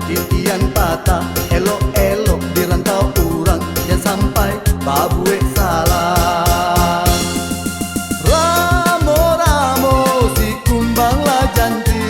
titian patah. Elok-elok dirantau urang, jangan sampai babue salah. Ramo-ramo si kumbang la janti,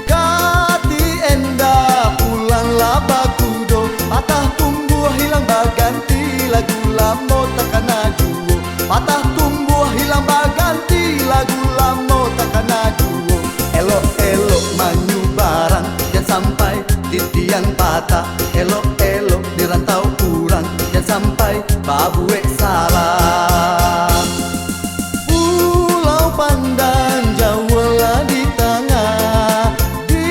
kati enda pulanglah bakudo. Patah tumbuh hilang baganti, lagu lamo takana juo. Patah tumbuh hilang baganti, lagu lamo takana juo. Elok-elok manyu barang, jangan sampai titian patah. Elok-elok dirantau kurang, jangan sampai babue salah. Pulau Pandan Jawa lah di tengah, di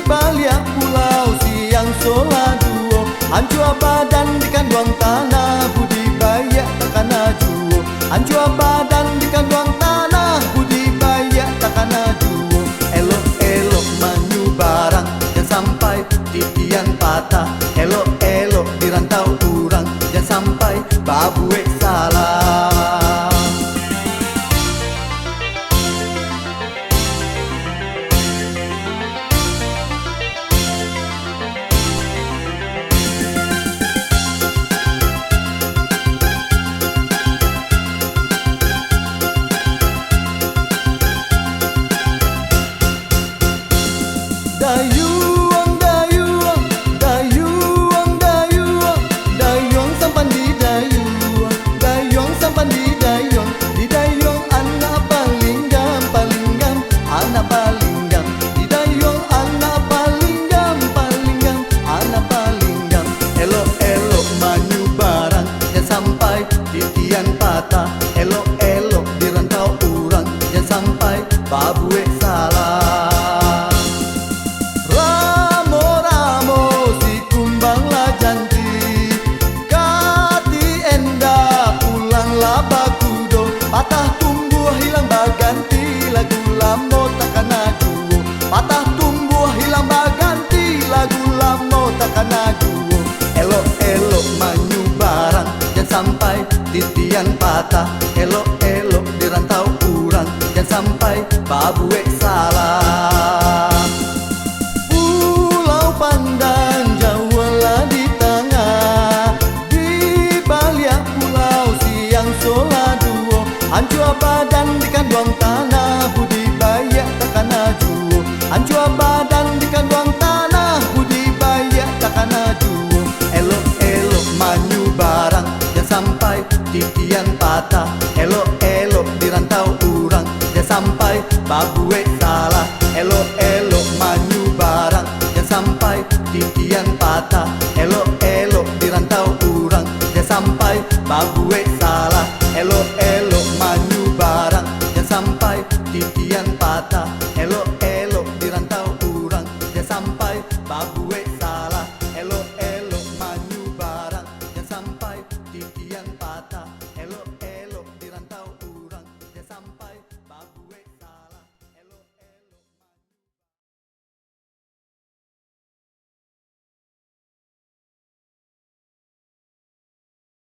balik pulau siang sola duo. Hancur badan di kandung tanah, budidaya takana juo. Hancur badan di kandung tanah, budidaya takana juo. Elok-elok manyu barang, jangan sampai titian patah. Elok-elok dirantau kurang, jangan sampai babue salah. Dayuang, dayuang, dayuang, dayuang, dayuang sampan di dayuang, dayuang sampan di dayuang, di dayuang anak paling gam, anak paling gam, di dayuang anak paling gam, anak paling gam. Elok-elok manyu barang, jangan sampai titian patah. Elok-elok dirantau urang, jangan sampai babue salah. Patah tumbuh hilang baganti, lagu lamo takana juo. Patah tumbuh hilang baganti, lagu lamo takana juo. Elok-elok manyu barang, jangan sampai titian patah. Elok-elok dirantau kurang, jangan sampai babue salah. Pulau Pandan Jawa lah di tengah, di balik pulau siang sola duo. Hancur badan di kandung tanah, budidaya takana juo. Hancur badan di kandung tanah, budidaya takana juo. Elok-elok manyu barang, jangan sampai titian patah. Elok-elok dirantau urang, jangan sampai babue salah. Elok-elok manyu barang, jangan sampai titian patah. Elok-elok dirantau urang, jangan sampai babue salah. Elok-elok manyu barang, jangan sampai titian patah. Elok-elok dirantau urang, jangan sampai babue salah. Elok-elok manyu barang, jangan sampai titian patah.